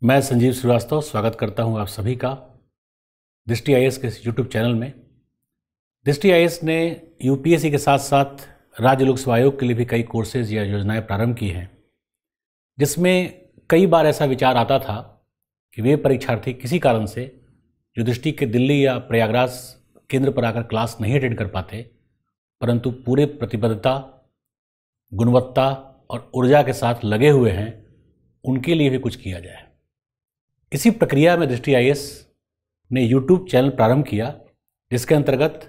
मैं संजीव श्रीवास्तव स्वागत करता हूं आप सभी का दृष्टि आईएएस के यूट्यूब चैनल में। दृष्टि आईएएस ने यूपीएससी के साथ साथ राज्य लोक सेवा आयोग के लिए भी कई कोर्सेज या योजनाएं प्रारंभ की हैं, जिसमें कई बार ऐसा विचार आता था कि वे परीक्षार्थी किसी कारण से जो दृष्टि के दिल्ली या प्रयागराज केंद्र पर आकर क्लास नहीं अटेंड कर पाते, परंतु पूरे प्रतिबद्धता, गुणवत्ता और ऊर्जा के साथ लगे हुए हैं, उनके लिए भी कुछ किया जाए। इसी प्रक्रिया में दृष्टि आईएएस ने यूट्यूब चैनल प्रारंभ किया, जिसके अंतर्गत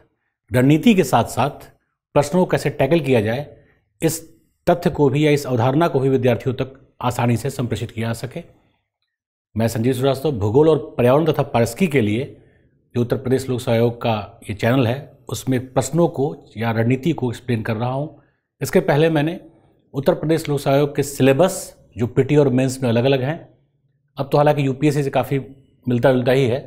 रणनीति के साथ साथ प्रश्नों को कैसे टैकल किया जाए, इस तथ्य को भी या इस अवधारणा को भी विद्यार्थियों तक आसानी से संप्रेषित किया जा सके। मैं संजीव श्रीवास्तव भूगोल और पर्यावरण तथा पारिस्थितिकी के लिए जो उत्तर प्रदेश लोक सेवा आयोग का ये चैनल है, उसमें प्रश्नों को या रणनीति को एक्सप्लेन कर रहा हूँ। इसके पहले मैंने उत्तर प्रदेश लोक सेवा आयोग के सिलेबस जो पीटी और मेंस में अलग अलग हैं, अब तो हालांकि यूपीएससी से काफ़ी मिलता जुलता ही है,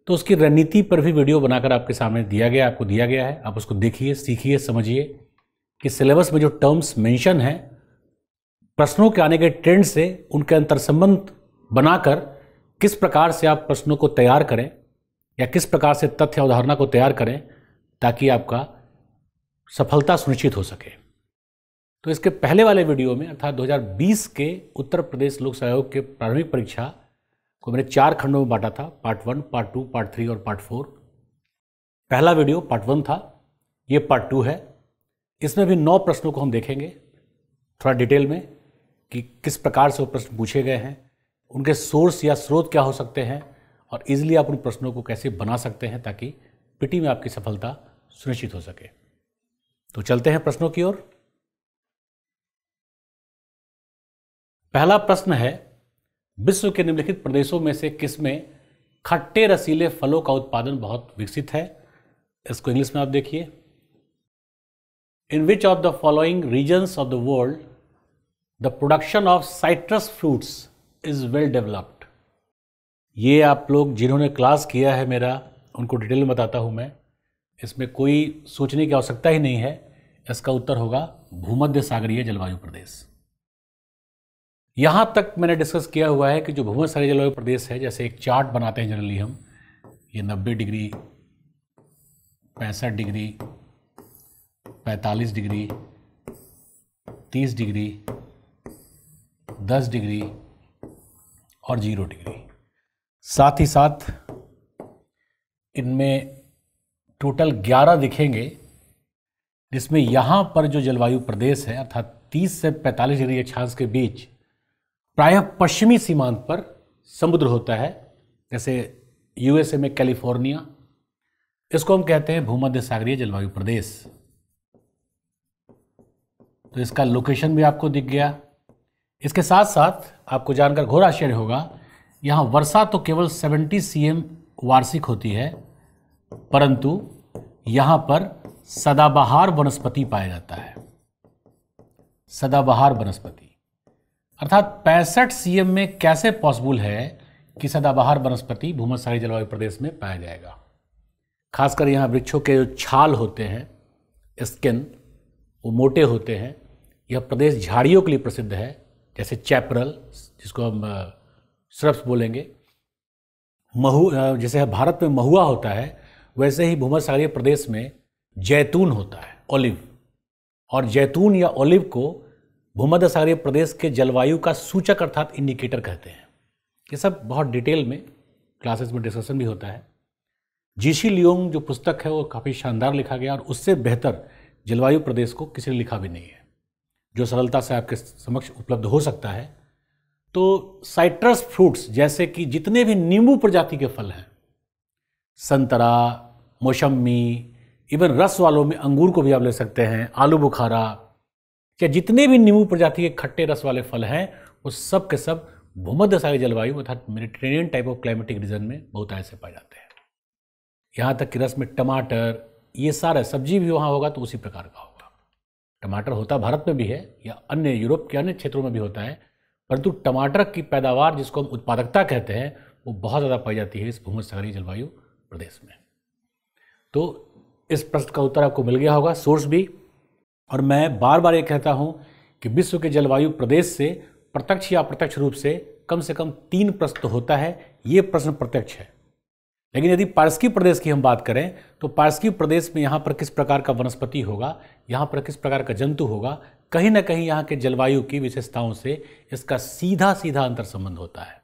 तो उसकी रणनीति पर भी वीडियो बनाकर आपके सामने आपको दिया गया है। आप उसको देखिए, सीखिए, समझिए कि सिलेबस में जो टर्म्स मेंशन हैं, प्रश्नों के आने के ट्रेंड से उनके अंतर संबंध बनाकर किस प्रकार से आप प्रश्नों को तैयार करें या किस प्रकार से तथ्य अवधारणा को तैयार करें ताकि आपका सफलता सुनिश्चित हो सके। तो इसके पहले वाले वीडियो में अर्थात 2020 के उत्तर प्रदेश लोक सेवा आयोग के प्रारंभिक परीक्षा को मैंने 4 खंडों में बांटा था, पार्ट 1, पार्ट 2, पार्ट 3 और पार्ट 4। पहला वीडियो पार्ट 1 था, ये पार्ट 2 है। इसमें भी 9 प्रश्नों को हम देखेंगे थोड़ा डिटेल में कि किस प्रकार से वो प्रश्न पूछे गए हैं, उनके सोर्स या स्रोत क्या हो सकते हैं और ईजिली आप उन प्रश्नों को कैसे बना सकते हैं ताकि पीटी में आपकी सफलता सुनिश्चित हो सके। तो चलते हैं प्रश्नों की ओर। पहला प्रश्न है, विश्व के निम्नलिखित प्रदेशों में से किसमें खट्टे रसीले फलों का उत्पादन बहुत विकसित है? इसको इंग्लिश में आप देखिए। In which of the following regions of the world the production of citrus fruits is well developed? ये आप लोग जिन्होंने क्लास किया है मेरा, उनको डिटेल में बताता हूं मैं, इसमें कोई सोचने की आवश्यकता ही नहीं है। इसका उत्तर होगा भूमध्य सागरीय जलवायु प्रदेश। यहाँ तक मैंने डिस्कस किया हुआ है कि जो भूमध्य सागरीय जलवायु प्रदेश है, जैसे एक चार्ट बनाते हैं जनरली हम, ये 90 degree, 65 degree, 45 degree, 30 degree, 10 degree और 0 डिग्री। साथ ही साथ इनमें टोटल 11 दिखेंगे, जिसमें यहाँ पर जो जलवायु प्रदेश है अर्थात 30 से 45 डिग्री अक्षांश के बीच प्रायः पश्चिमी सीमांत पर समुद्र होता है, जैसे यूएसए में कैलिफोर्निया, इसको हम कहते हैं भूमध्य सागरीय जलवायु प्रदेश। तो इसका लोकेशन भी आपको दिख गया। इसके साथ साथ आपको जानकर घोर आश्चर्य होगा, यहाँ वर्षा तो केवल 70 cm वार्षिक होती है, परंतु यहाँ पर सदाबहार वनस्पति पाया जाता है। सदाबहार वनस्पति अर्थात 65 cm में कैसे पॉसिबल है कि सदाबहार वनस्पति भूमध्य सागरीय जलवायु प्रदेश में पाया जाएगा? खासकर यहाँ वृक्षों के जो छाल होते हैं, स्किन, वो मोटे होते हैं। यह प्रदेश झाड़ियों के लिए प्रसिद्ध है, जैसे चैपरल, जिसको हम श्रब्स बोलेंगे, जैसे भारत में महुआ होता है, वैसे ही भूमध्य सागरीय प्रदेश में जैतून होता है, ऑलिव। और जैतून या ऑलिव को भूमध्य सागरीय प्रदेश के जलवायु का सूचक अर्थात इंडिकेटर कहते हैं। ये सब बहुत डिटेल में क्लासेस में डिस्कशन भी होता है। जीशी लियोंग जो पुस्तक है वो काफ़ी शानदार लिखा गया और उससे बेहतर जलवायु प्रदेश को किसी ने लिखा भी नहीं है, जो सरलता से आपके समक्ष उपलब्ध हो सकता है। तो साइट्रस फ्रूट्स जैसे कि जितने भी नींबू प्रजाति के फल हैं, संतरा, मौसम्मी, इवन रस वालों में अंगूर को भी आप ले सकते हैं, आलू बुखारा, या जितने भी नींबू प्रजाति के खट्टे रस वाले फल हैं, वो सब के सब भूमध्य सागरीय जलवायु अर्थात Mediterranean type of climatic reason में बहुत ऐसे पाए जाते हैं। यहाँ तक कि रस में टमाटर, ये सारा सब्जी भी वहाँ होगा तो उसी प्रकार का होगा। टमाटर होता भारत में भी है या अन्य यूरोप के अन्य क्षेत्रों में भी होता है, परंतु टमाटर की पैदावार जिसको हम उत्पादकता कहते हैं, वो बहुत ज़्यादा पाई जाती है इस भूमध्य सागरीय जलवायु प्रदेश में। तो इस प्रश्न का उत्तर आपको मिल गया होगा, सोर्स भी। और मैं बार बार ये कहता हूँ कि विश्व के जलवायु प्रदेश से प्रत्यक्ष या अप्रत्यक्ष रूप से कम से कम 3 प्रश्न तो होता है, ये प्रश्न प्रत्यक्ष है। लेकिन यदि पारस्की प्रदेश की हम बात करें तो पारस्की प्रदेश में यहाँ पर किस प्रकार का वनस्पति होगा, यहाँ पर किस प्रकार का जंतु होगा, कहीं ना कहीं यहाँ के जलवायु की विशेषताओं से इसका सीधा सीधा अंतर संबंध होता है।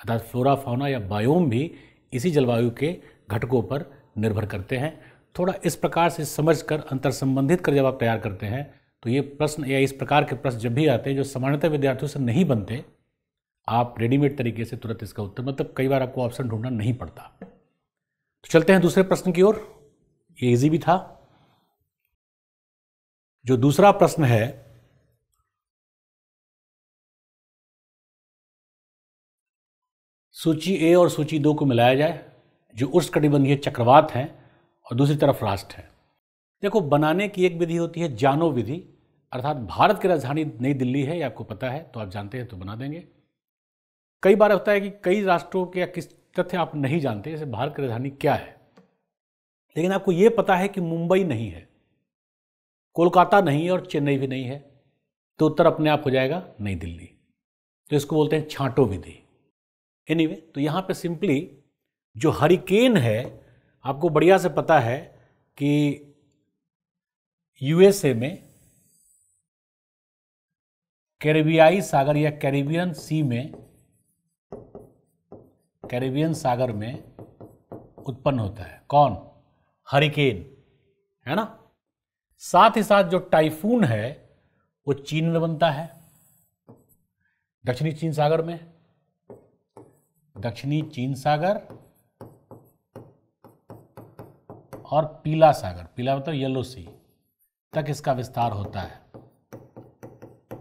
अर्थात फ्लोरा फाउना या बायोम भी इसी जलवायु के घटकों पर निर्भर करते हैं। थोड़ा इस प्रकार से समझकर अंतर संबंधित कर जब आप तैयार करते हैं तो ये प्रश्न या इस प्रकार के प्रश्न जब भी आते हैं जो सामान्यतः विद्यार्थियों से नहीं बनते, आप रेडीमेड तरीके से तुरंत इसका उत्तर, मतलब कई बार आपको ऑप्शन ढूंढना नहीं पड़ता। तो चलते हैं दूसरे प्रश्न की ओर। ये इजी भी था। जो दूसरा प्रश्न है, सूची ए और सूची 2 को मिलाया जाए, जो उष्णकटिबंधीय चक्रवात हैं और दूसरी तरफ राष्ट्र है। देखो, बनाने की एक विधि होती है जानो विधि, अर्थात भारत की राजधानी नई दिल्ली है, ये आपको पता है तो आप जानते हैं तो बना देंगे। कई बार होता है कि कई राष्ट्रों के या किस तथ्य आप नहीं जानते, जैसे भारत की राजधानी क्या है, लेकिन आपको यह पता है कि मुंबई नहीं है, कोलकाता नहीं है और चेन्नई भी नहीं है, तो उत्तर अपने आप हो जाएगा नई दिल्ली। तो इसको बोलते हैं छांटो विधि। एनीवे, तो यहां पे सिंपली जो हरिकेन है, आपको बढ़िया से पता है कि यूएसए में कैरिबियाई सागर या कैरिबियन सी में, कैरिबियन सागर में उत्पन्न होता है। कौन? हरिकेन, है ना। साथ ही साथ जो टाइफून है वो चीन में बनता है, दक्षिणी चीन सागर में, दक्षिणी चीन सागर और पीला सागर, पीला मतलब येलो सी तक इसका विस्तार होता है।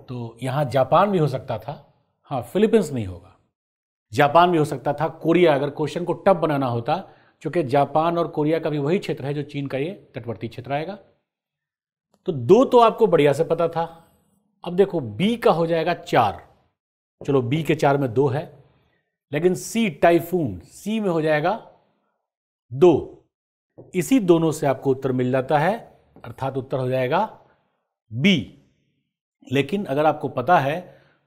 तो यहां जापान भी हो सकता था, हाँ फिलीपींस नहीं होगा, जापान भी हो सकता था, कोरिया, अगर क्वेश्चन को टफ बनाना होता, क्योंकि जापान और कोरिया का भी वही क्षेत्र है जो चीन का ये तटवर्ती क्षेत्र आएगा। तो 2 तो आपको बढ़िया से पता था। अब देखो बी का हो जाएगा 4, चलो बी के 4 में 2 है, लेकिन सी टाइफून, सी में हो जाएगा 2। इसी दोनों से आपको उत्तर मिल जाता है, अर्थात उत्तर हो जाएगा बी। लेकिन अगर आपको पता है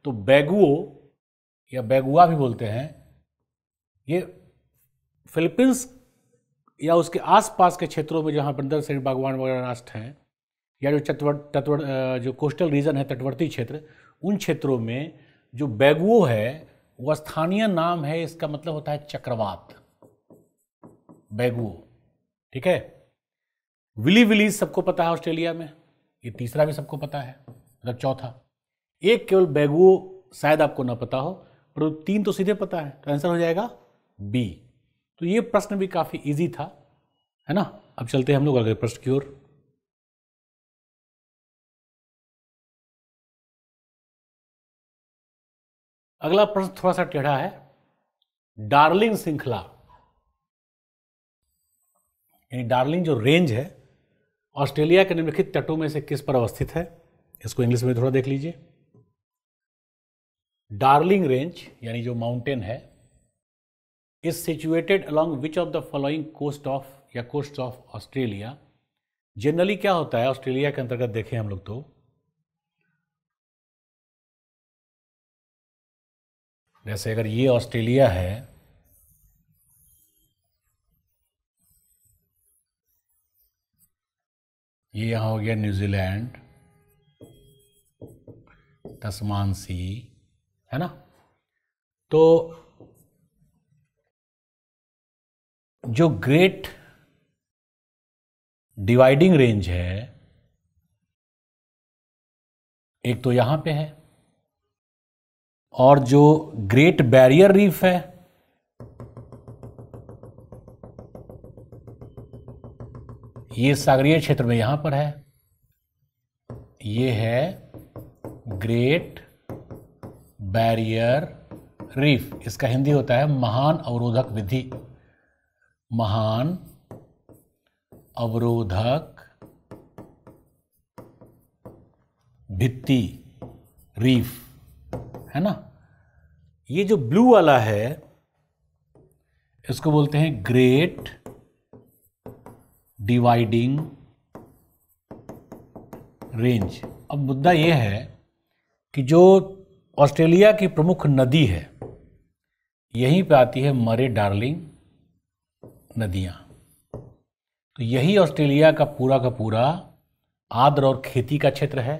तो बैगुओ या बैगुआ भी बोलते हैं, ये फिलीपींस या उसके आसपास के क्षेत्रों में जहां बंदर सेंट बागवान वगैरह राष्ट्र हैं, या जो जो कोस्टल रीजन है, तटवर्ती क्षेत्र, उन क्षेत्रों में जो बैगुओ है वो स्थानीय नाम है, इसका मतलब होता है चक्रवात, बैगुओ। ठीक है। विली विलीज सबको पता है ऑस्ट्रेलिया में, ये तीसरा भी सबको पता है, मतलब चौथा। एक केवल बैगुओ शायद आपको ना पता हो, पर 3 तो सीधे पता है, तो आंसर हो जाएगा बी। तो ये प्रश्न भी काफी इजी था, है ना। अब चलते हैं हम लोग अगले प्रश्न की ओर। अगला प्रश्न थोड़ा सा टेढ़ा है। डार्लिंग श्रृंखला, यानी डार्लिंग जो रेंज है, ऑस्ट्रेलिया के निम्नलिखित तटों में से किस पर अवस्थित है? इसको इंग्लिश में थोड़ा देख लीजिए। डार्लिंग रेंज यानी जो माउंटेन है, is situated along which of the following coast of या कोस्ट ऑफ ऑस्ट्रेलिया। जनरली क्या होता है ऑस्ट्रेलिया के अंतर्गत, देखें हम लोग तो, जैसे अगर ये ऑस्ट्रेलिया है, ये यहां हो गया न्यूजीलैंड, तस्मान सी, है ना। तो जो ग्रेट डिवाइडिंग रेंज है, एक तो यहां पे है, और जो ग्रेट बैरियर रीफ है, ये सागरीय क्षेत्र में यहां पर है। ये है ग्रेट बैरियर रीफ, इसका हिंदी होता है महान अवरोधक विधि, महान अवरोधक भित्ति रीफ, है ना। ये जो ब्लू वाला है इसको बोलते हैं ग्रेट डिवाइडिंग रेंज। अब मुद्दा यह है कि जो ऑस्ट्रेलिया की प्रमुख नदी है, यहीं पे आती है मरे डार्लिंग नदियां। तो यही ऑस्ट्रेलिया का पूरा आर्द्र और खेती का क्षेत्र है,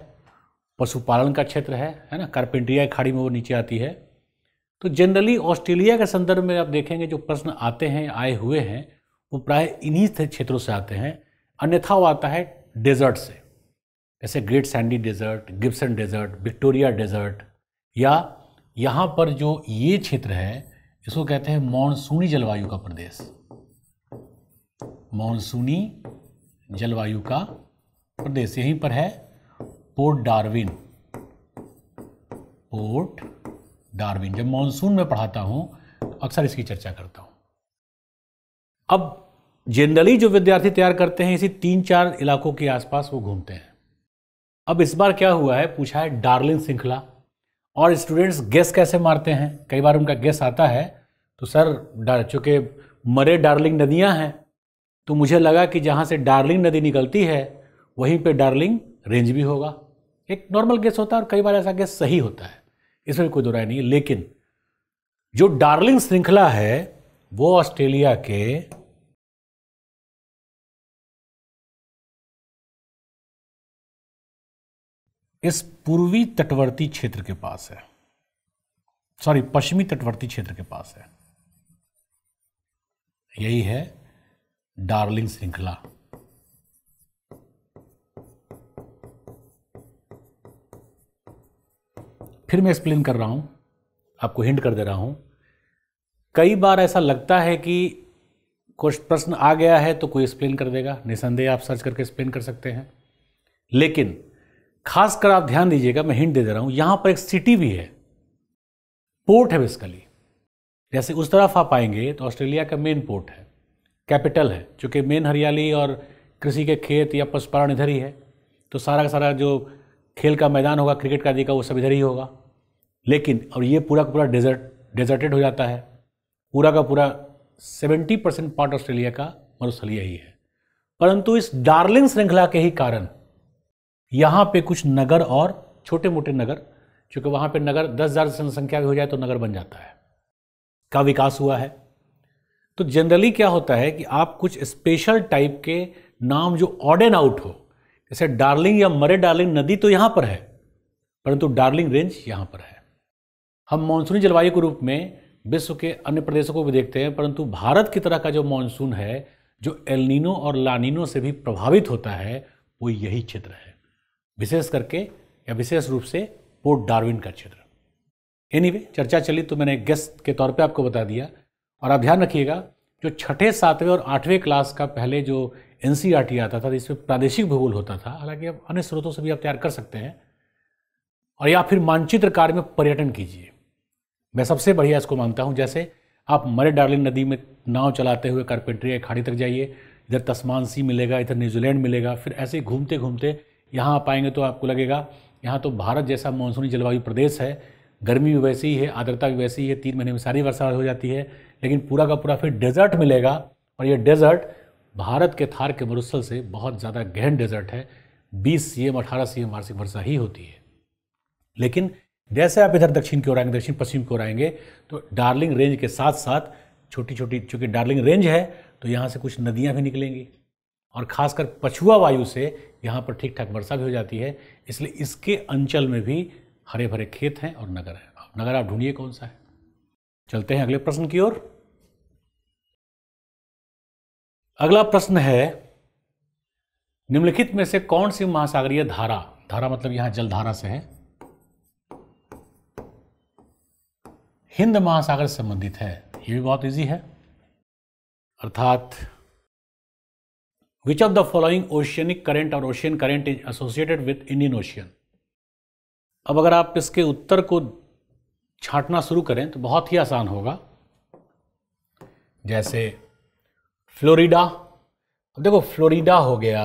पशुपालन का क्षेत्र है ना। कार्पेंट्रिया की खाड़ी में वो नीचे आती है। तो जनरली ऑस्ट्रेलिया के संदर्भ में आप देखेंगे जो प्रश्न आते हैं, आए हुए हैं, वो प्राय इन्हीं क्षेत्रों से आते हैं। अन्यथा वो आता है डेजर्ट से, जैसे great sandy desert, Gibson desert, Victoria desert, या यहाँ पर जो ये क्षेत्र है इसको कहते हैं मॉनसूनी जलवायु का प्रदेश। मॉनसूनी जलवायु का प्रदेश यहीं पर है पोर्ट डार्विन। पोर्ट डार्विन जब मॉनसून में पढ़ाता हूं तो अक्सर इसकी चर्चा करता हूं। अब जनरली जो विद्यार्थी तैयार करते हैं इसी 3-4 इलाकों के आसपास वो घूमते हैं। अब इस बार क्या हुआ है, पूछा है डार्लिंग श्रृंखला, और स्टूडेंट्स गेस कैसे मारते हैं। कई बार उनका गेस आता है तो सर चूंकि मरे डार्लिंग नदियां हैं तो मुझे लगा कि जहां से डार्लिंग नदी निकलती है वहीं पे डार्लिंग रेंज भी होगा। एक नॉर्मल गेस होता है और कई बार ऐसा गेस सही होता है, इसमें कोई दो राय नहीं है। लेकिन जो डार्लिंग श्रृंखला है वो ऑस्ट्रेलिया के इस पूर्वी तटवर्ती क्षेत्र के पास है, सॉरी पश्चिमी तटवर्ती क्षेत्र के पास है। यही है डार्लिंग श्रृंखला। फिर मैं एक्सप्लेन कर रहा हूं, आपको हिंट कर दे रहा हूं। कई बार ऐसा लगता है कि कुछ प्रश्न आ गया है तो कोई एक्सप्लेन कर देगा, निसंदेह आप सर्च करके एक्सप्लेन कर सकते हैं। लेकिन खासकर आप ध्यान दीजिएगा, मैं हिंट दे दे रहा हूं, यहां पर एक सिटी भी है, पोर्ट है बेसिकली। जैसे उस तरफ आप आएंगे तो ऑस्ट्रेलिया का मेन पोर्ट है, कैपिटल है, चूंकि मेन हरियाली और कृषि के खेत या पशुपालन इधर ही है, तो सारा का सारा जो खेल का मैदान होगा, क्रिकेट का आदि का, वो सब इधर ही होगा। लेकिन और ये पूरा का पूरा डेजर्टेड हो जाता है, पूरा का पूरा 70% पार्ट ऑस्ट्रेलिया का मरुस्थलीय ही है। परंतु इस डार्लिंग श्रृंखला के ही कारण यहाँ पे कुछ नगर और छोटे मोटे नगर, चूंकि वहाँ पे नगर 10,000 जनसंख्या भी हो जाए तो नगर बन जाता है, का विकास हुआ है। तो जनरली क्या होता है कि आप कुछ स्पेशल टाइप के नाम जो ऑड एंड आउट हो, जैसे डार्लिंग या मरे डार्लिंग नदी तो यहाँ पर है, परंतु डार्लिंग रेंज यहाँ पर है। हम मानसूनी जलवायु के रूप में विश्व के अन्य प्रदेशों को भी देखते हैं, परंतु भारत की तरह का जो मानसून है, जो एलनीनो और लानीनो से भी प्रभावित होता है, वो यही क्षेत्र है, विशेष करके या विशेष रूप से पोर्ट डार्विन का क्षेत्र। एनीवे, चर्चा चली तो मैंने गेस्ट के तौर पे आपको बता दिया। और आप ध्यान रखिएगा, जो छठे, 7वें और 8वें क्लास का पहले जो एनसीईआरटी आता था, इसमें प्रादेशिक भूगोल होता था, हालांकि अब अन्य स्रोतों से भी आप तैयार कर सकते हैं, और या फिर मानचित्र कार्य में पर्यटन कीजिए। मैं सबसे बढ़िया इसको मानता हूँ। जैसे आप मरे डार्लिंग नदी में नाव चलाते हुए कार्पेंट्रिया की खाड़ी तक जाइए, इधर तस्मान सी मिलेगा, इधर न्यूजीलैंड मिलेगा, फिर ऐसे ही घूमते घूमते यहाँ आप आएंगे तो आपको लगेगा यहाँ तो भारत जैसा मानसूनी जलवायु प्रदेश है, गर्मी भी वैसी ही है, आर्द्रता भी वैसी ही है, 3 महीने में सारी वर्षा हो जाती है, लेकिन पूरा का पूरा फिर डेजर्ट मिलेगा। और ये डेजर्ट भारत के थार के मरुस्थल से बहुत ज़्यादा गहन डेजर्ट है, 20 cm 18 cm वार्षिक वर्षा ही होती है। लेकिन जैसे आप इधर दक्षिण की ओर आएंगे, दक्षिण पश्चिम की ओर आएंगे, तो डार्लिंग रेंज के साथ साथ छोटी छोटी, चूँकि डार्लिंग रेंज है तो यहाँ से कुछ नदियाँ भी निकलेंगी, और खासकर पछुआ वायु से यहाँ पर ठीक ठाक वर्षा भी हो जाती है। इसलिए इसके अंचल में भी हरे भरे खेत हैं और नगर है। नगर आप ढूंढिए कौन सा है। चलते हैं अगले प्रश्न की ओर। अगला प्रश्न है, निम्नलिखित में से कौन सी महासागरीय धारा, धारा मतलब यहां जलधारा से है, हिंद महासागर से संबंधित है। ये भी बहुत इजी है, अर्थात which of the following oceanic current और ocean current is associated with Indian Ocean. अब अगर आप इसके उत्तर को छांटना शुरू करें तो बहुत ही आसान होगा। जैसे फ्लोरिडा, देखो फ्लोरिडा हो गया,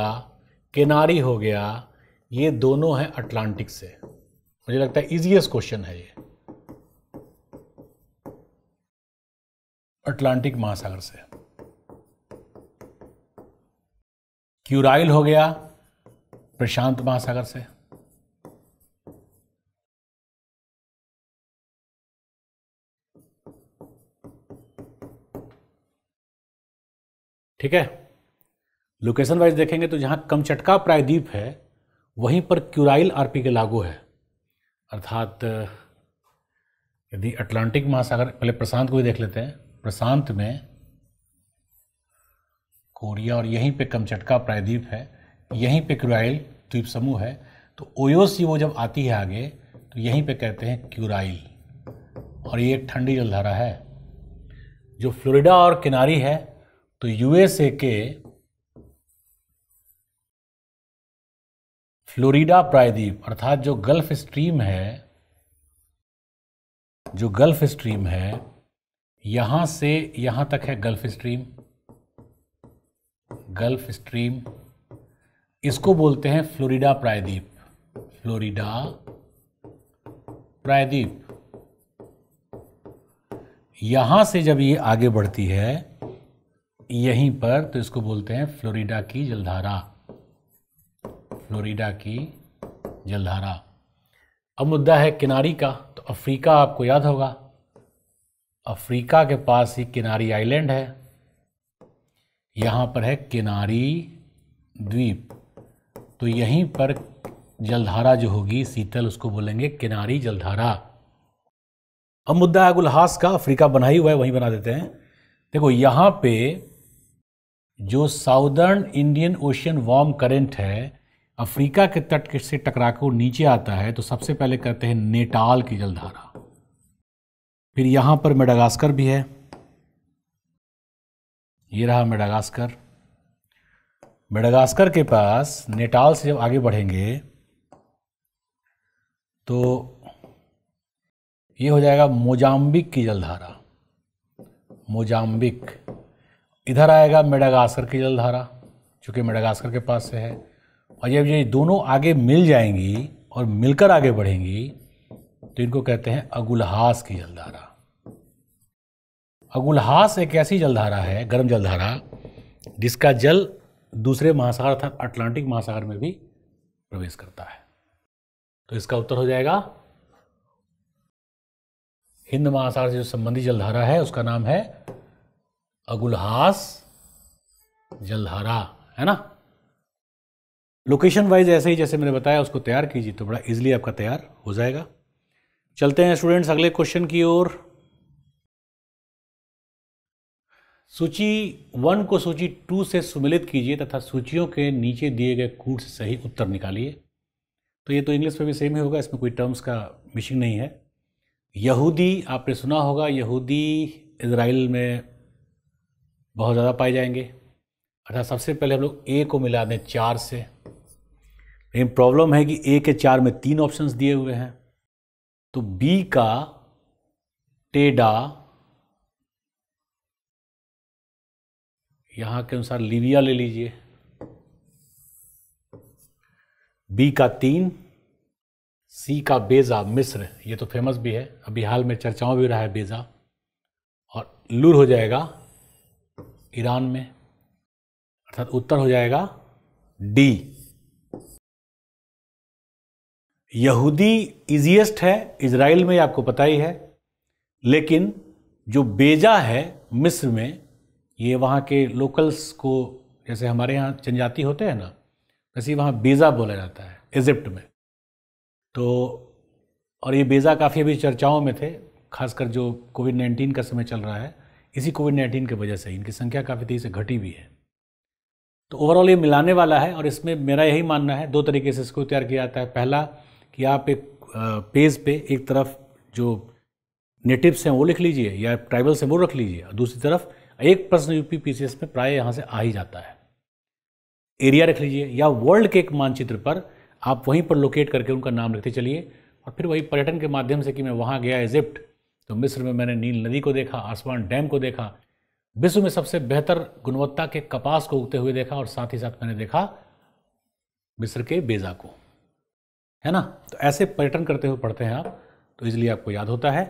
केनारी हो गया, ये दोनों हैं अटलांटिक से। मुझे लगता है इजीएस्ट क्वेश्चन है ये, अटलांटिक महासागर से। क्यूराइल हो गया प्रशांत महासागर से। ठीक है। लोकेशन वाइज देखेंगे तो जहाँ कमचटका प्रायद्वीप है वहीं पर क्यूराइल आर्कटिक लागू है, अर्थात यदि अटलांटिक महासागर, पहले प्रशांत को भी देख लेते हैं, प्रशांत में कोरिया और यहीं पे कमचटका प्रायद्वीप है, यहीं पे क्यूराइल द्वीप समूह है, तो ओयोसी वो जब आती है आगे तो यहीं पे कहते हैं क्यूराइल, और ये एक ठंडी जलधारा है। जो फ्लोरिडा और किनारी है तो यूएसए के फ्लोरिडा प्रायद्वीप, अर्थात जो गल्फ स्ट्रीम है, यहां से यहां तक है गल्फ स्ट्रीम, इसको बोलते हैं फ्लोरिडा प्रायद्वीप। यहां से जब ये आगे बढ़ती है यहीं पर, तो इसको बोलते हैं फ्लोरिडा की जलधारा। अब मुद्दा है किनारी का, तो अफ्रीका आपको याद होगा, अफ्रीका के पास ही किनारी आइलैंड है, यहां पर है किनारी द्वीप, तो यहीं पर जलधारा जो होगी शीतल, उसको बोलेंगे किनारी जलधारा। अब मुद्दा है अगुलहास का, अफ्रीका बना ही हुआ है, वहीं बना देते हैं। देखो यहां पे जो southern Indian ocean warm current है अफ्रीका के तट से टकरा कर नीचे आता है, तो सबसे पहले कहते हैं नेटाल की जलधारा। फिर यहां पर मेडागास्कर भी है, ये रहा मेडागास्कर के पास नेटाल से जब आगे बढ़ेंगे तो ये हो जाएगा मोजाम्बिक की जलधारा, इधर आएगा मेडागास्कर की जलधारा, चूंकि मेडागास्कर के पास से है, और जब ये दोनों आगे मिल जाएंगी और मिलकर आगे बढ़ेंगी तो इनको कहते हैं अगुलहास की जलधारा। अगुलहास एक ऐसी जलधारा है, गर्म जलधारा, जिसका जल दूसरे महासागर अर्थात अटलांटिक महासागर में भी प्रवेश करता है। तो इसका उत्तर हो जाएगा हिंद महासागर से जो संबंधी जलधारा है उसका नाम है अगुलहास जलधारा, है ना। लोकेशन वाइज ऐसे ही जैसे मैंने बताया उसको तैयार कीजिए तो बड़ा इजीली आपका तैयार हो जाएगा। चलते हैं स्टूडेंट्स अगले क्वेश्चन की ओर। सूची 1 को सूची 2 से सुमेलित कीजिए तथा सूचियों के नीचे दिए गए कूट से सही उत्तर निकालिए। तो ये तो इंग्लिश में भी सेम ही होगा, इसमें कोई टर्म्स का मिसिंग नहीं है। यहूदी आपने सुना होगा, यहूदी इजराइल में बहुत ज़्यादा पाए जाएंगे, अर्थात सबसे पहले हम लोग ए को मिला दें 4 से, लेकिन प्रॉब्लम है कि ए के 4 में 3 ऑप्शंस दिए हुए हैं, तो बी का टेडा यहां के अनुसार लीबिया ले लीजिए, बी का 3, सी का बेजा मिस्र, ये तो फेमस भी है, अभी हाल में चर्चाओं भी रहा है बेजा, और लूर हो जाएगा ईरान में, अर्थात उत्तर हो जाएगा डी। यहूदी इजीएस्ट है, इजराइल में आपको पता ही है, लेकिन जो बेजा है मिस्र में, ये वहाँ के लोकल्स को, जैसे हमारे यहाँ जनजाति होते हैं ना, वैसे ही वहाँ बेजा बोला जाता है इजिप्ट में। तो और ये बेजा काफ़ी अभी चर्चाओं में थे, खासकर जो कोविड-19 का समय चल रहा है, इसी कोविड-19 की वजह से इनकी संख्या काफ़ी तेज़ी से घटी भी है। तो ओवरऑल ये मिलाने वाला है, और इसमें मेरा यही मानना है 2 तरीके से इसको तैयार किया जाता है। पहला कि आप एक पेज पे एक तरफ जो नेटिव्स हैं वो लिख लीजिए या ट्राइबल्स हैं वो रख लीजिए, और दूसरी तरफ एक प्रश्न यूपी पीसीएस में प्राय यहाँ से आ ही जाता है, एरिया रख लीजिए, या वर्ल्ड के एक मानचित्र पर आप वहीं पर लोकेट करके उनका नाम लिखते चलिए, और फिर वही पर्यटन के माध्यम से कि मैं वहाँ गया इजिप्ट, तो मिस्र में मैंने नील नदी को देखा, आसवान डैम को देखा, विश्व में सबसे बेहतर गुणवत्ता के कपास को उगते हुए देखा, और साथ ही साथ मैंने देखा मिस्र के बेजा को, है ना। तो ऐसे पर्यटन करते हुए पढ़ते हैं आप, तो इसलिए आपको याद होता है।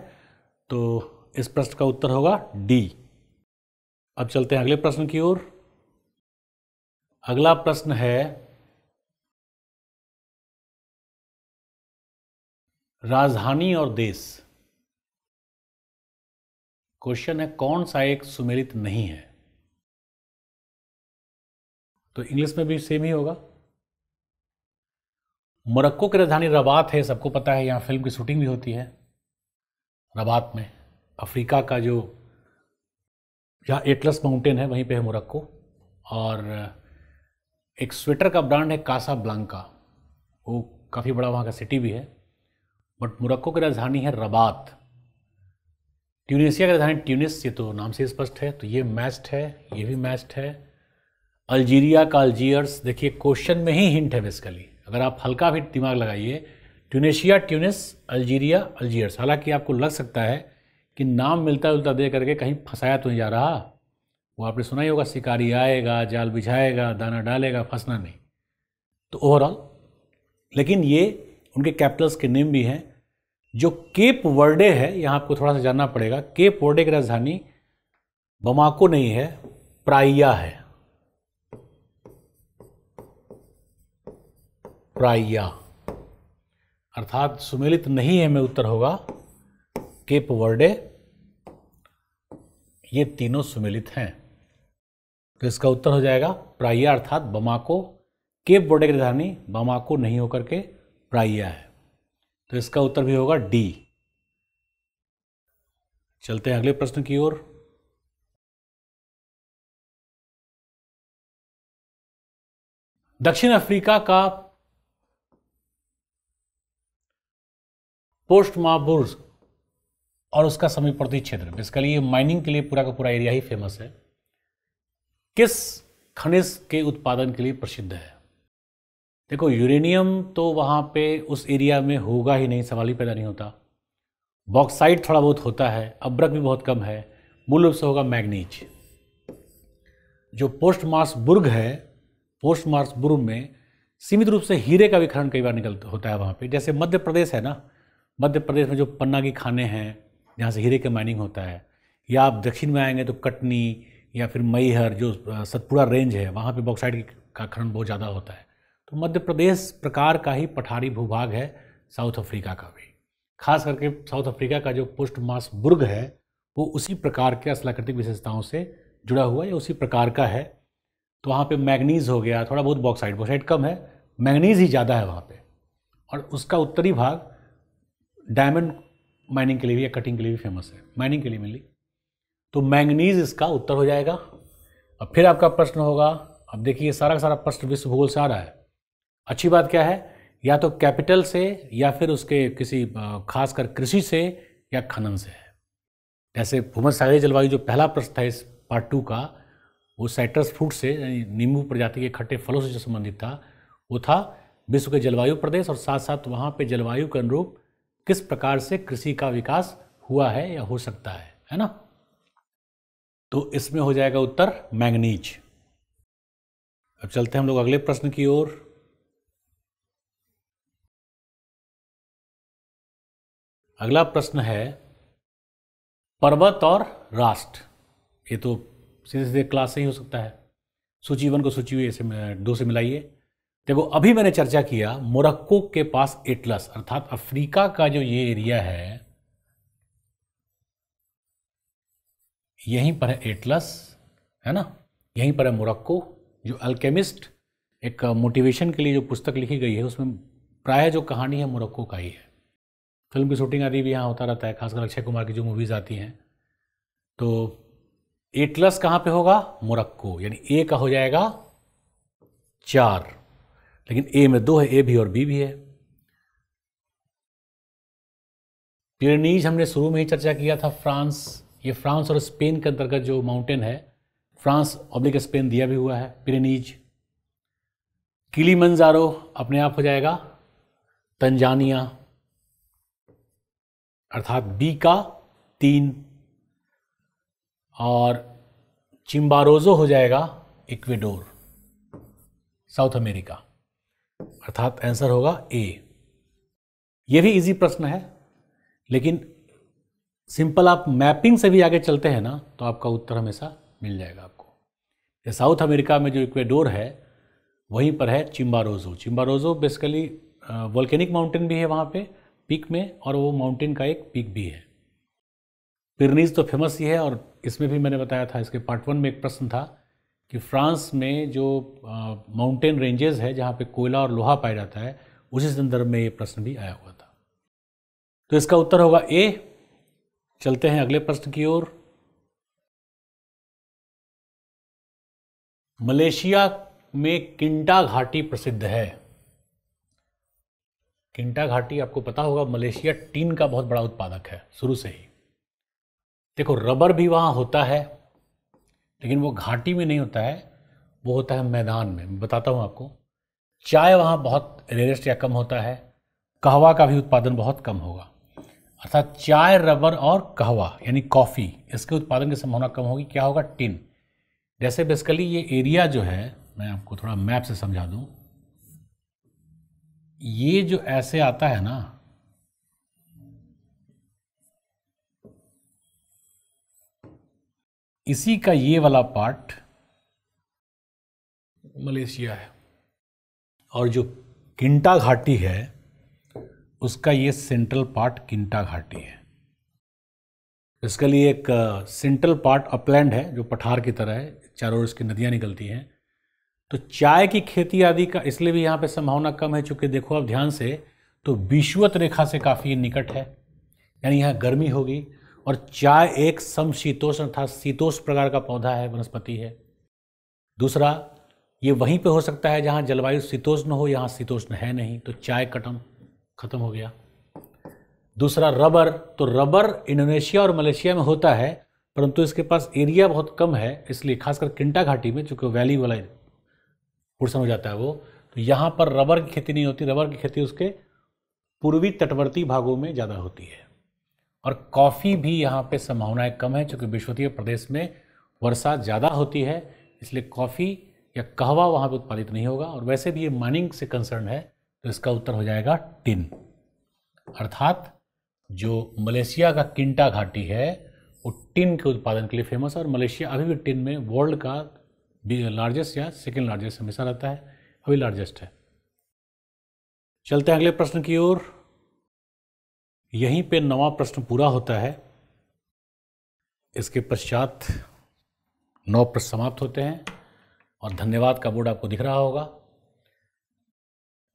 तो इस प्रश्न का उत्तर होगा डी। अब चलते हैं अगले प्रश्न की ओर। अगला प्रश्न है, राजधानी और देश। क्वेश्चन है कौन सा एक सुमेलित नहीं है। तो इंग्लिश में भी सेम ही होगा। मोरक्को की राजधानी रबात है, सबको पता है, यहाँ फिल्म की शूटिंग भी होती है रबात में। अफ्रीका का जो जहाँ एटलस माउंटेन है वहीं पे है मोरक्को। और एक स्वेटर का ब्रांड है कासा ब्लांका, वो काफ़ी बड़ा वहाँ का सिटी भी है। बट मोरक्को की राजधानी है रबात। ट्यूनीशिया की राजधानी ट्यूनिस, ये तो नाम से स्पष्ट है, तो ये मैच्ड है, ये भी मैच्ड है। अल्जीरिया का अल्जीयर्स, देखिए क्वेश्चन में ही हिंट है बेसिकली, अगर आप हल्का भी दिमाग लगाइए, ट्यूनीशिया ट्यूनिस, अल्जीरिया अल्जीयर्स। हालांकि आपको लग सकता है कि नाम मिलता जुलता दे करके कहीं फंसाया तो नहीं जा रहा, वो आपने सुना ही होगा, शिकारी आएगा, जाल बिछाएगा, दाना डालेगा, फंसना नहीं। तो ओवरऑल, लेकिन ये उनके कैपिटल्स के नेम भी हैं। जो केप वर्डे है, यहाँ आपको थोड़ा सा जानना पड़ेगा, केप वर्डे की राजधानी बमाको नहीं है, प्राइया है। प्राइया अर्थात सुमेलित नहीं है में उत्तर होगा केप वर्डे, ये तीनों सुमेलित हैं, तो इसका उत्तर हो जाएगा प्राइया अर्थात बमाको। केप वर्डे की राजधानी बमाको नहीं होकर के प्राइया है, तो इसका उत्तर भी होगा डी। चलते हैं अगले प्रश्न की ओर। दक्षिण अफ्रीका का पोस्ट माबुर्स और उसका समीपवर्ती क्षेत्र, बेसिकली ये माइनिंग के लिए पूरा का पूरा एरिया ही फेमस है, किस खनिज के उत्पादन के लिए प्रसिद्ध है? देखो, यूरेनियम तो वहाँ पे उस एरिया में होगा ही नहीं, सवाल ही पैदा नहीं होता। बॉक्साइट थोड़ा बहुत होता है, अब्रक भी बहुत कम है, मूल रूप से होगा मैग्नीज। जो पोस्ट मार्सबुर्ग है, पोस्ट मार्सबुर्ग में सीमित रूप से हीरे का भी खनन कई बार निकलता होता है वहाँ पे। जैसे मध्य प्रदेश है ना, मध्य प्रदेश में जो पन्ना की खाने हैं जहाँ से हीरे का माइनिंग होता है, या आप दक्षिण में आएंगे तो कटनी या फिर मैहर जो सतपुड़ा रेंज है, वहाँ पे बॉक्साइट का खनन बहुत ज़्यादा होता है। तो मध्य प्रदेश प्रकार का ही पठारी भूभाग है साउथ अफ्रीका का भी। खास करके साउथ अफ्रीका का जो पोस्ट मार्सबुर्ग है वो उसी प्रकार के स्थलाकृतिक विशेषताओं से जुड़ा हुआ या उसी प्रकार का है। तो वहाँ पे मैग्नीज हो गया, थोड़ा बहुत बॉक्साइट, बॉक्साइट कम है, मैग्नीज ही ज़्यादा है वहाँ पे। और उसका उत्तरी भाग डायमंड माइनिंग के लिए भी या कटिंग के लिए भी फेमस है, माइनिंग के लिए मिली। तो मैंगनीज इसका उत्तर हो जाएगा। अब फिर आपका प्रश्न होगा, अब देखिए सारा का सारा प्रश्न विश्व भूगोल से आ रहा है। अच्छी बात क्या है, या तो कैपिटल से या फिर उसके किसी खासकर कृषि से या खनन से है। जैसे भूमध्यसागरीय जलवायु जो पहला प्रश्न था इस पार्ट 2 का, वो साइट्रस फ्रूट से यानी नींबू प्रजाति के खट्टे फलों से जो संबंधित था, वो था विश्व के जलवायु प्रदेश और साथ साथ वहाँ पे जलवायु के अनुरूप किस प्रकार से कृषि का विकास हुआ है या हो सकता है ना। तो इसमें हो जाएगा उत्तर मैंगनीज। अब चलते हैं हम लोग अगले प्रश्न की ओर। अगला प्रश्न है पर्वत और राष्ट्र। ये तो सीधे सीधे क्लास से ही हो सकता है, सूची 1 को सूची 2 से मिलाइए। देखो, अभी मैंने चर्चा किया मोरक्को के पास एटलस अर्थात अफ्रीका का जो ये एरिया है, यहीं पर है एटलस, है ना, यहीं पर है मोरक्को। जो अल्केमिस्ट एक मोटिवेशन के लिए जो पुस्तक लिखी गई है उसमें प्राय जो कहानी है मोरक्को का ही है। फिल्म की शूटिंग आदि भी यहाँ होता रहता है, खासकर अक्षय कुमार की जो मूवीज आती हैं। तो एटलस कहाँ पे होगा? मोरक्को, यानी ए का हो जाएगा 4, लेकिन ए में 2 है, ए भी और बी भी है। पिरेनीज हमने शुरू में ही चर्चा किया था, फ्रांस, ये फ्रांस और स्पेन के अंतर्गत जो माउंटेन है, फ्रांस ऑब्लिक स्पेन दिया भी हुआ है पिरेनीज। किलीमंजारो अपने आप हो जाएगा तंजानिया अर्थात बी का 3, और चिम्बारोजो हो जाएगा इक्वेडोर, साउथ अमेरिका, अर्थात आंसर होगा ए। ये भी इजी प्रश्न है, लेकिन सिंपल आप मैपिंग से भी आगे चलते हैं ना तो आपका उत्तर हमेशा मिल जाएगा आपको। ये साउथ अमेरिका में जो इक्वेडोर है वहीं पर है चिम्बारोजो। चिम्बारोजो बेसिकली वोल्केनिक माउंटेन भी है वहाँ पे पीक में, और वो माउंटेन का एक पीक भी है। पिरनीज तो फेमस ही है, और इसमें भी मैंने बताया था, इसके पार्ट 1 में एक प्रश्न था कि फ्रांस में जो माउंटेन रेंजेस है जहाँ पे कोयला और लोहा पाया जाता है, उसी संदर्भ में ये प्रश्न भी आया हुआ था। तो इसका उत्तर होगा ए। चलते हैं अगले प्रश्न की ओर। मलेशिया में किंटा घाटी प्रसिद्ध है। किंटा घाटी आपको पता होगा, मलेशिया टीन का बहुत बड़ा उत्पादक है शुरू से ही। देखो, रबर भी वहाँ होता है, लेकिन वो घाटी में नहीं होता है, वो होता है मैदान में। मैं बताता हूँ आपको। चाय वहाँ बहुत रेयरेस्ट या कम होता है। कहवा का भी उत्पादन बहुत कम होगा। अर्थात चाय, रबर और कहवा यानी कॉफ़ी, इसके उत्पादन की संभावना कम होगी। क्या होगा? टिन। जैसे बेसिकली ये एरिया जो है, मैं आपको थोड़ा मैप से समझा दूँ, ये जो ऐसे आता है ना, इसी का ये वाला पार्ट मलेशिया है, और जो किंटा घाटी है उसका ये सेंट्रल पार्ट किंटा घाटी है। इसके लिए एक सेंट्रल पार्ट अपलैंड है जो पठार की तरह है, चारों ओर इसकी नदियाँ निकलती हैं। तो चाय की खेती आदि का इसलिए भी यहाँ पे संभावना कम है, चूँकि देखो आप ध्यान से तो विषुवत रेखा से काफ़ी निकट है, यानी यहाँ गर्मी होगी। और चाय एक समशीतोष्ण अर्थात शीतोष्ण प्रकार का पौधा है, वनस्पति है। दूसरा, ये वहीं पे हो सकता है जहाँ जलवायु शीतोष्ण हो, यहाँ शीतोष्ण है नहीं, तो चाय खत्म हो गया। दूसरा, रबर। तो रबर इंडोनेशिया और मलेशिया में होता है, परंतु इसके पास एरिया बहुत कम है, इसलिए खासकर किंटा घाटी में, चूँकि वैली वाला पोर्शन हो जाता है वो, तो यहाँ पर रबर की खेती नहीं होती। रबर की खेती उसके पूर्वी तटवर्ती भागों में ज़्यादा होती है। और कॉफ़ी भी यहाँ पे संभावनाएं कम है, चूँकि विषुवतीय प्रदेश में वर्षा ज़्यादा होती है, इसलिए कॉफ़ी या कहवा वहाँ पे उत्पादित नहीं होगा। और वैसे भी ये माइनिंग से कंसर्न है, तो इसका उत्तर हो जाएगा टिन। अर्थात जो मलेशिया का किंटा घाटी है वो टिन के उत्पादन के लिए फेमस है, और मलेशिया अभी भी टिन में वर्ल्ड का लार्जेस्ट या सेकेंड लार्जेस्ट हमेशा रहता है, अभी लार्जेस्ट है। चलते हैं अगले प्रश्न की ओर। यहीं पे 9वां प्रश्न पूरा होता है। इसके पश्चात 9 प्रश्न समाप्त होते हैं, और धन्यवाद का बोर्ड आपको दिख रहा होगा।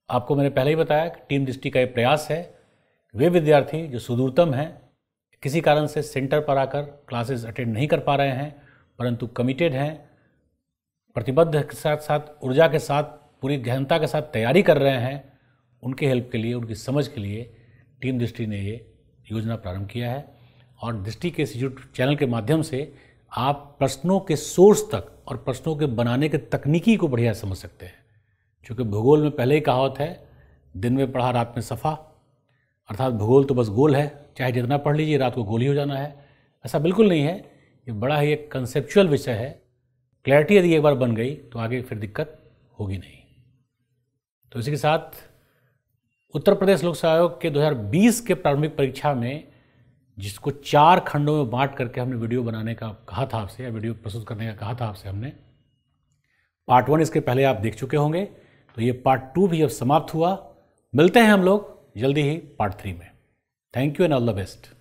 आपको मैंने पहले ही बताया कि टीम दृष्टि का ये प्रयास है, वे विद्यार्थी जो सुदूरतम हैं, किसी कारण से सेंटर पर आकर क्लासेस अटेंड नहीं कर पा रहे हैं, परंतु कमिटेड हैं, प्रतिबद्ध के साथ साथ ऊर्जा के साथ पूरी गहनता के साथ तैयारी कर रहे हैं, उनके हेल्प के लिए, उनकी समझ के लिए टीम दृष्टि ने ये योजना प्रारंभ किया है। और दृष्टि के इस यूट्यूब चैनल के माध्यम से आप प्रश्नों के सोर्स तक और प्रश्नों के बनाने के तकनीकी को बढ़िया समझ सकते हैं। क्योंकि भूगोल में पहले ही कहावत है, दिन में पढ़ा रात में सफ़ा, अर्थात भूगोल तो बस गोल है, चाहे जितना पढ़ लीजिए रात को गोल ही हो जाना है। ऐसा बिल्कुल नहीं है, ये बड़ा ही एक कंसेप्चुअल विषय है। क्लैरिटी यदि एक बार बन गई तो आगे फिर दिक्कत होगी नहीं। तो इसी के साथ उत्तर प्रदेश लोक सेवा आयोग के 2020 के प्रारंभिक परीक्षा में, जिसको 4 खंडों में बांट करके हमने वीडियो बनाने का कहा था आपसे, या वीडियो प्रस्तुत करने का कहा था आपसे हमने, पार्ट 1 इसके पहले आप देख चुके होंगे, तो ये पार्ट 2 भी अब समाप्त हुआ। मिलते हैं हम लोग जल्दी ही पार्ट 3 में। Thank you and all the best.